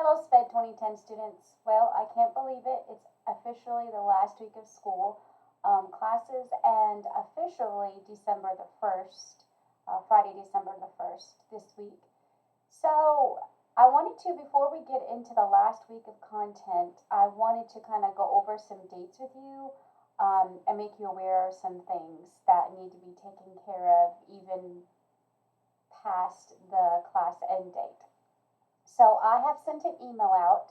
Hello, SPED 2010 students. Well, I can't believe it. It's officially the last week of school classes, and officially December the 1st, Friday, December the 1st, this week. So, I wanted to, before we get into the last week of content, I wanted to kind of go over some dates with you and make you aware of some things that need to be taken care of even past the class end date. So I have sent an email out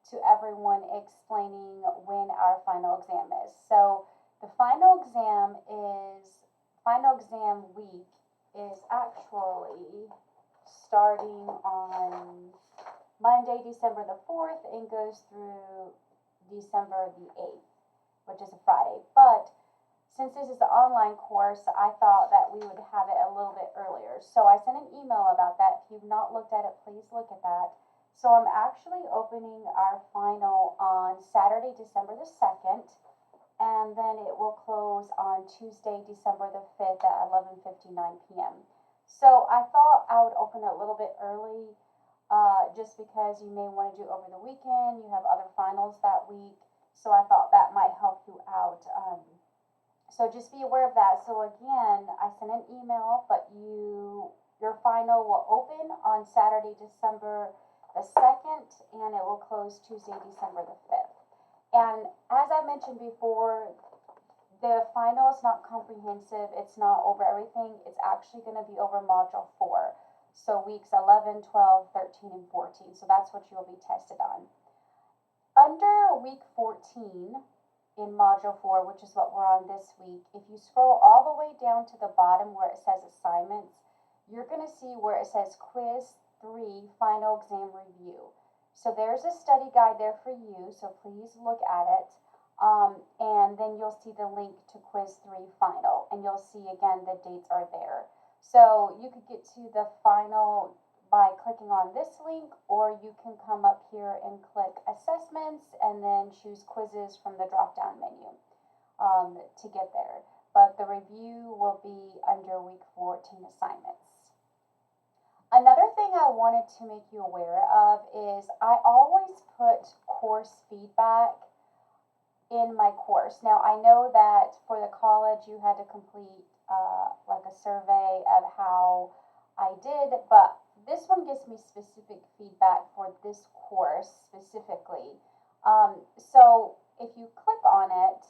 to everyone explaining when our final exam is. So the final exam week is actually starting on Monday, December the 4th and goes through December the 8th, which is a Friday. But since this is an online course, I thought that we would have it a little bit earlier. So I sent an email about that. If you've not looked at it, please look at that. So I'm actually opening our final on Saturday, December the 2nd, and then it will close on Tuesday, December the 5th at 11:59 p.m. So I thought I would open it a little bit early, just because you may want to do over the weekend. You have other finals that week. So I thought that might help you out. So just be aware of that. So again, I sent an email, but your final will open on Saturday, December the 2nd, and it will close Tuesday, December the 5th. And as I mentioned before, the final is not comprehensive. It's not over everything. It's actually going to be over Module 4. So weeks 11, 12, 13, and 14. So that's what you'll be tested on. Under week 14, in Module 4, which is what we're on this week, if you scroll all the way down to the bottom where it says assignments, you're going to see where it says Quiz 3 Final Exam Review. So there's a study guide there for you, so please look at it. And then you'll see the link to Quiz 3 Final, and you'll see again the dates are there. So you could get to the final by clicking on this link, or you can come up here and click assessments and then choose quizzes from the drop down menu to get there. But the review will be under week 14 assignments. Another thing I wanted to make you aware of is I always put course feedback in my course. Now I know that for the college you had to complete like a survey of how I did, but this one gives me specific feedback for this course specifically. So if you click on it,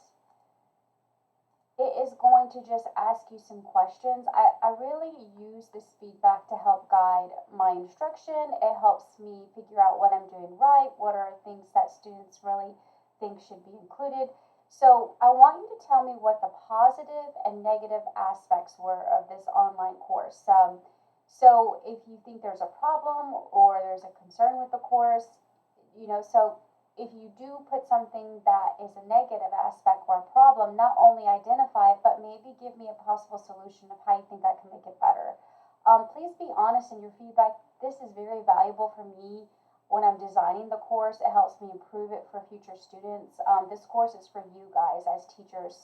it is going to just ask you some questions. I really use this feedback to help guide my instruction. It helps me figure out what I'm doing right, what are things that students really think should be included. So I want you to tell me what the positive and negative aspects were of this online course. So if you think there's a problem or there's a concern with the course, so if you do put something that is a negative aspect or a problem, not only identify it, but maybe give me a possible solution of how you think I can make it better. Please be honest in your feedback. This is very valuable for me when I'm designing the course. It helps me improve it for future students. This course is for you guys as teachers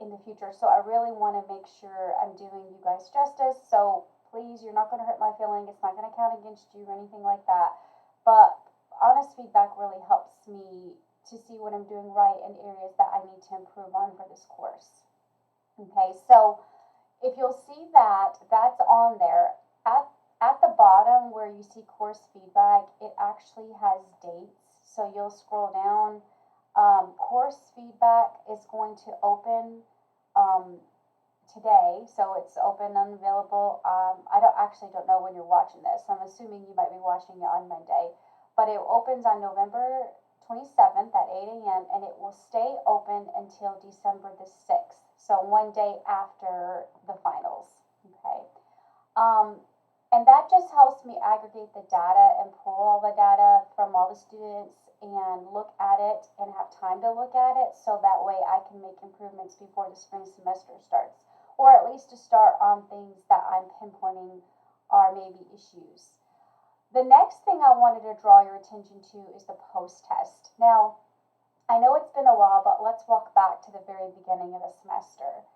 in the future. So I really want to make sure I'm doing you guys justice. So please, you're not going to hurt my feeling. It's not going to count against you or anything like that. But honest feedback really helps me to see what I'm doing right and areas that I need to improve on for this course. Okay, so if you'll see that, that's on there. At the bottom where you see course feedback, it actually has dates. So you'll scroll down. Course feedback is going to open today, so it's open and available. I don't know when you're watching this. I'm assuming you might be watching it on Monday, but it opens on November 27th at 8 a.m. and it will stay open until December the 6th, so one day after the finals. Okay, and that just helps me aggregate the data and pull all the data from all the students and look at it and have time to look at it, so that way I can make improvements before the spring semester starts, or at least to start on things that I'm pinpointing are maybe issues. The next thing I wanted to draw your attention to is the post-test. Now, I know it's been a while, but let's walk back to the very beginning of the semester.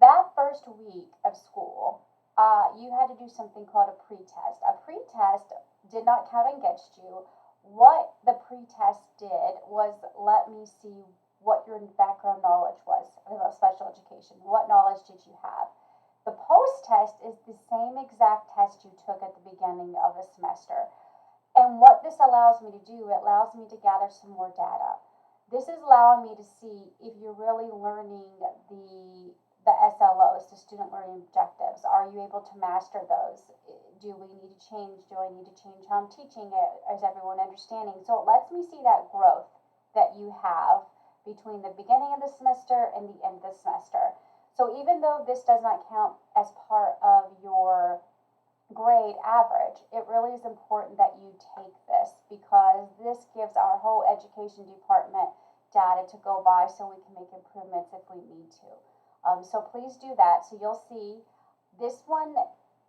That first week of school, you had to do something called a pre-test. A pre-test did not count against you. What the pretest did was let me see what your background knowledge was about special education. What knowledge did you have? The post-test is the same exact test you took at the beginning of the semester. And what this allows me to do, it allows me to gather some more data. This is allowing me to see if you're really learning the SLOs, the student learning objectives. Are you able to master those? Do we need to change? Do I need to change how I'm teaching it? Is everyone understanding? So it lets me see that growth that you have between the beginning of the semester and the end of the semester. So even though this does not count as part of your grade average, it really is important that you take this, because this gives our whole education department data to go by so we can make improvements if we need to. So please do that. So you'll see this one,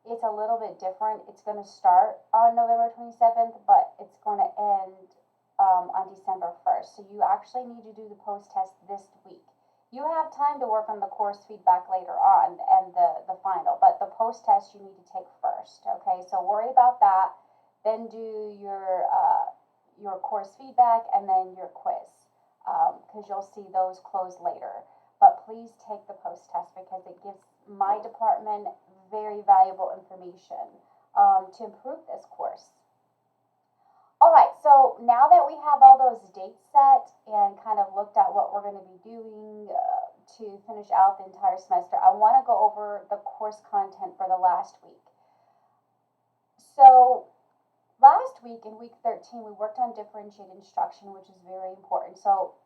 it's a little bit different. It's going to start on November 27th, but it's going to end on December 1st. So you actually need to do the post-test this week. You have time to work on the course feedback later on and the final, but the post-test you need to take first, okay? So worry about that, then do your course feedback and then your quiz, because you'll see those close later. But please take the post-test because it gives my department very valuable information to improve this course. All right, so now that we have all those dates set and kind of looked at what we're going to be doing to finish out the entire semester, I want to go over the course content for the last week. So last week, in week 13, we worked on differentiated instruction, which is very important. So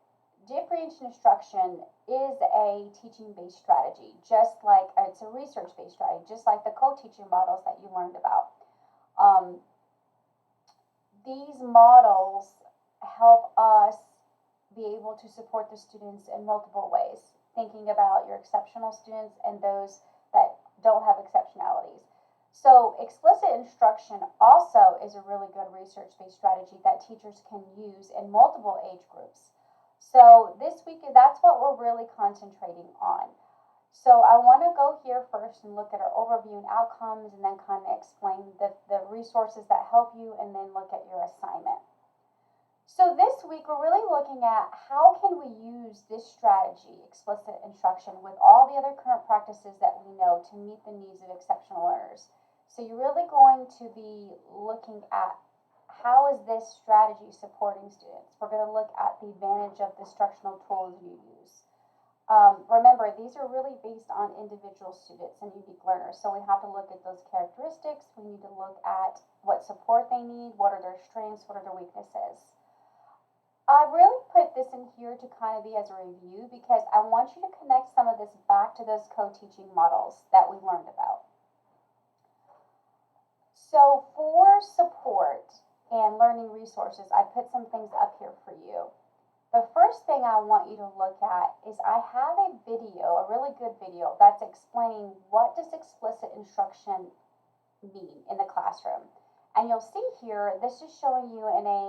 differentiated instruction is a teaching-based strategy, just like it's a research-based strategy, just like the co-teaching models that you learned about. These models help us be able to support the students in multiple ways, thinking about your exceptional students and those that don't have exceptionalities. So explicit instruction also is a really good research-based strategy that teachers can use in multiple age groups. So this week, that's what we're really concentrating on. So I want to go here first and look at our overview and outcomes, and then kind of explain the resources that help you, and then look at your assignment. So this week we're really looking at how can we use this strategy, explicit instruction, with all the other current practices that we know to meet the needs of exceptional learners. So you're really going to be looking at how is this strategy supporting students. We're going to look at the advantage of the instructional tools you use. Remember, these are really based on individual students and unique learners, so we have to look at those characteristics. We need to look at what support they need, what are their strengths, what are their weaknesses. I really put this in here to kind of be as a review, because I want you to connect some of this back to those co-teaching models that we learned about. So for support and learning resources, I put some things up here for you. The first thing I want you to look at is I have a video, a really good video, that's explaining what does explicit instruction mean in the classroom. And you'll see here, this is showing you in a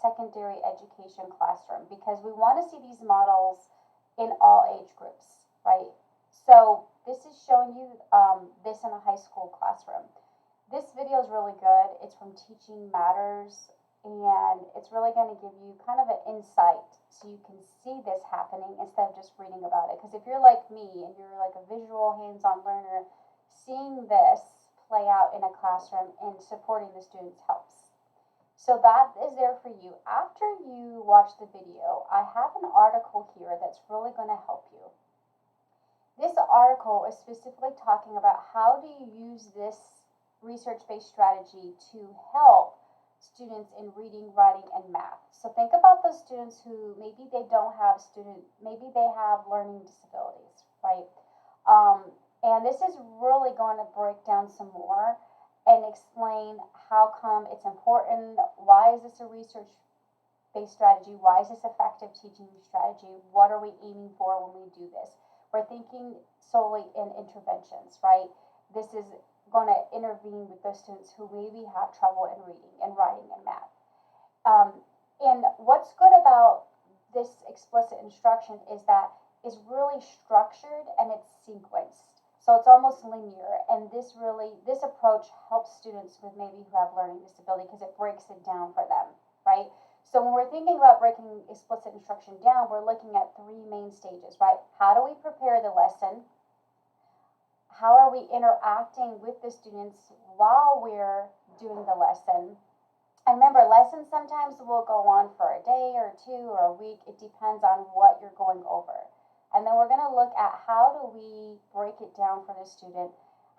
secondary education classroom, because we want to see these models in all age groups, right? So this is showing you this in a high school classroom. This video is really good. It's from Teaching Matters, and it's really going to give you kind of an insight so you can see this happening instead of just reading about it. Because if you're like me and you're like a visual, hands-on learner, seeing this play out in a classroom and supporting the students helps. So that is there for you. After you watch the video, I have an article here that's really going to help you. This article is specifically talking about how do you use this research-based strategy to help students in reading, writing, and math. So think about those students who maybe they don't have maybe they have learning disabilities, right? And this is really going to break down some more and explain how come it's important, why is this a research-based strategy, why is this effective teaching strategy, what are we aiming for when we do this? We're thinking solely in interventions, right? This is going to intervene with those students who maybe have trouble in reading and writing and math. And what's good about this explicit instruction is that it's really structured and it's sequenced. So it's almost linear, and this approach helps students with maybe who have learning disability because it breaks it down for them, right? So when we're thinking about breaking explicit instruction down, we're looking at three main stages, right? How do we prepare the lesson? How are we interacting with the students while we're doing the lesson? And remember, lessons sometimes will go on for a day or two or a week. It depends on what you're going over. And then we're going to look at how do we break it down for the student?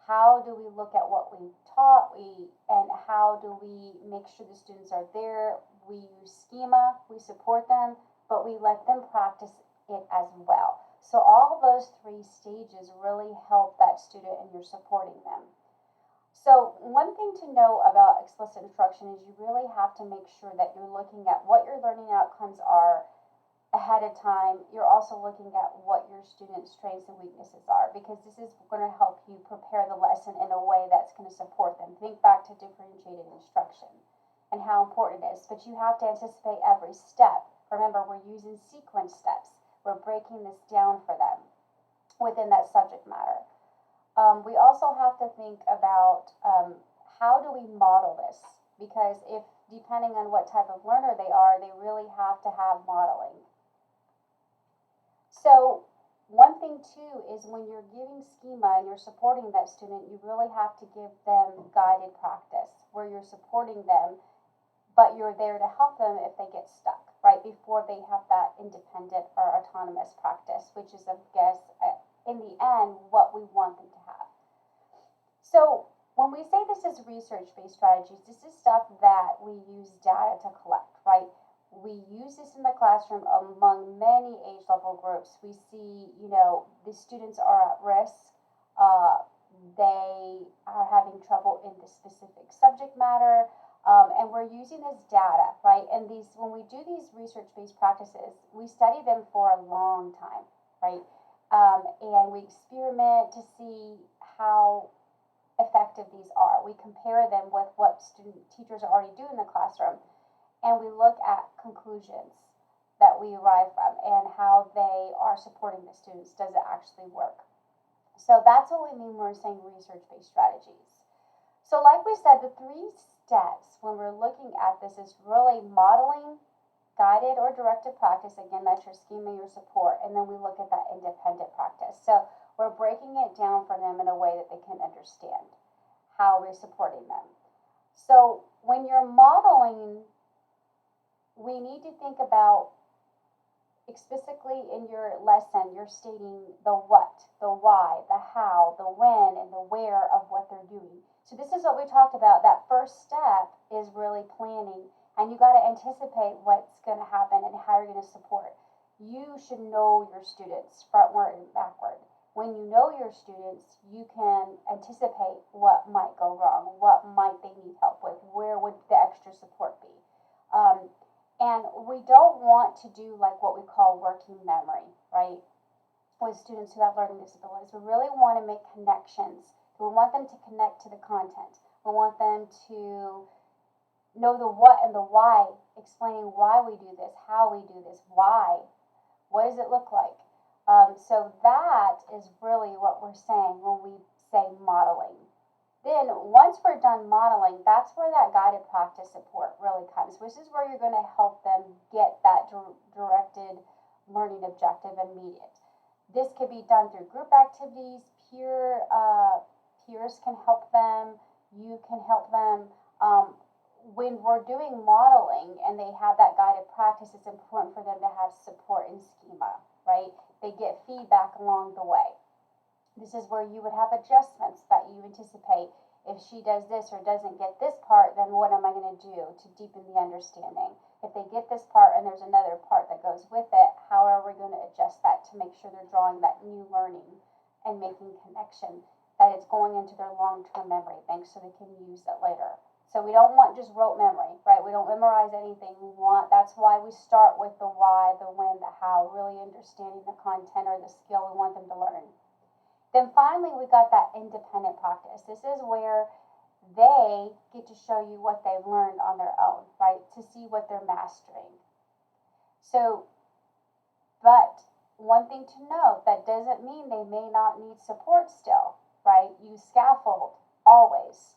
How do we look at what we taught? And how do we make sure the students are there? We use schema, we support them, but we let them practice it as well. So all those three stages really help that student and you're supporting them. So one thing to know about explicit instruction is you really have to make sure that you're looking at what your learning outcomes are ahead of time. You're also looking at what your students' strengths and weaknesses are, because this is going to help you prepare the lesson in a way that's going to support them. Think back to differentiated instruction and how important it is, but you have to anticipate every step. Remember, we're using sequence steps. We're breaking this down for them within that subject matter. We also have to think about how do we model this, because if depending on what type of learner they are, they really have to have modeling. So one thing too is when you're giving schema and you're supporting that student, you really have to give them guided practice where you're supporting them, but you're there to help them if they get stuck, right, before they have that independent or autonomous practice, which is, I guess, in the end, what we want them to have. So when we say this is research-based strategies, this is stuff that we use data to collect, right? We use this in the classroom among many age level groups. We see, the students are at risk. They are having trouble in the specific subject matter. And we're using this data, right? And when we do these research-based practices, we study them for a long time, right? And we experiment to see how effective these are. We compare them with what teachers already do in the classroom, and we look at conclusions that we arrive from and how they are supporting the students. Does it actually work? So that's what we mean when we're saying research-based strategies. So like we said, the three steps when we're looking at this is really modeling, guided or directed practice. Again, that's your schema, your support, and then we look at that independent practice. So we're breaking it down for them in a way that they can understand how we're supporting them. So when you're modeling, we need to think about explicitly in your lesson, you're stating the what, the why, the how, the when, and the where of what they're doing. So this is what we talked about. That first step is really planning, and you got to anticipate what's going to happen and how you're going to support. You should know your students frontward and backward. When you know your students, you can anticipate what might go wrong, what might they need help with, where would the extra support be. And we don't want to do like what we call working memory, right, with students who have learning disabilities. We really want to make connections. We want them to connect to the content. We want them to know the what and the why, explaining why we do this, how we do this, why, what does it look like. So that is really what we're saying when we say modeling. Then once we're done modeling, that's where that guided practice support really comes, which is where you're going to help them get that directed learning objective and meet it. This could be done through group activities, peers can help them, you can help them. When we're doing modeling and they have that guided practice, it's important for them to have support and schema, right? They get feedback along the way. This is where you would have adjustments that you anticipate. If she does this or doesn't get this part, then what am I going to do to deepen the understanding? If they get this part and there's another part that goes with it, how are we going to adjust that to make sure they're drawing that new learning and making connection, that it's going into their long-term memory bank so they can use it later. So we don't want just rote memory, right? We don't memorize anything. That's why we start with the why, the when, the how, really understanding the content or the skill we want them to learn. Then finally, we got that independent practice. This is where they get to show you what they've learned on their own, right? To see what they're mastering. So, but one thing to note, that doesn't mean they may not need support still, right? Use scaffold, always.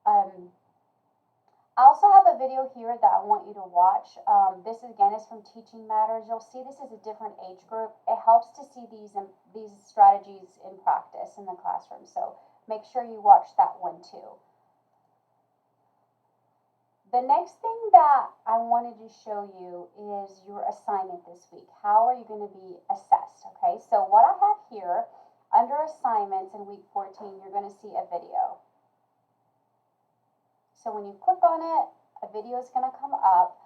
I also have a video here that I want you to watch. This again is from Teaching Matters. You'll see this is a different age group. It helps to see these strategies in practice in the classroom. So make sure you watch that one too. The next thing that I wanted to show you is your assignment this week. How are you going to be assessed? Okay, so what I have here under assignments in week 14, you're going to see a video. So when you click on it, a video is going to come up.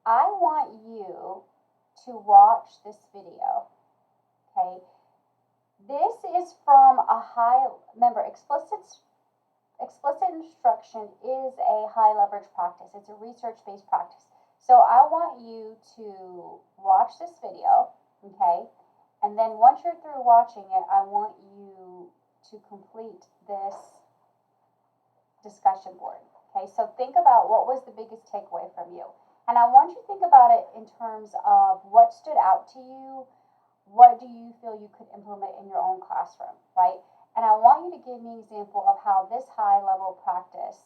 I want you to watch this video, okay? This is from remember, explicit instruction is a high leverage practice. It's a research-based practice. So I want you to watch this video, okay? And then once you're through watching it, I want you to complete this discussion board. Okay, so think about what was the biggest takeaway from you. And I want you to think about it in terms of what stood out to you, what do you feel you could implement in your own classroom, right? And I want you to give me an example of how this high-level practice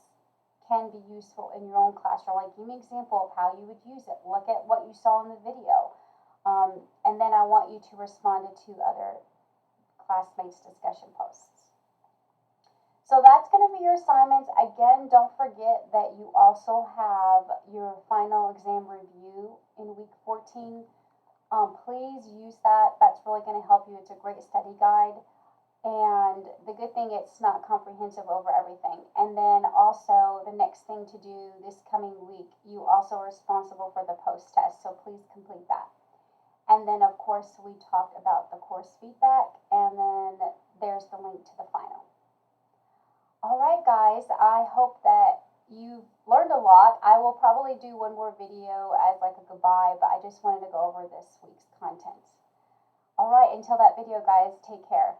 can be useful in your own classroom. Like, give me an example of how you would use it. Look at what you saw in the video. And then I want you to respond to other classmates' discussion posts. So that's going to be your assignments. Again, don't forget that you also have your final exam review in week 14. Please use that. That's really going to help you. It's a great study guide. And the good thing, it's not comprehensive over everything. And then also the next thing to do this coming week, you also are responsible for the post-test. So please complete that. And then, of course, we talked about the course feedback. And then there's the link to the final. All right, guys, I hope that you've learned a lot. I will probably do one more video as like a goodbye, but I just wanted to go over this week's content. All right, until that video, guys, take care.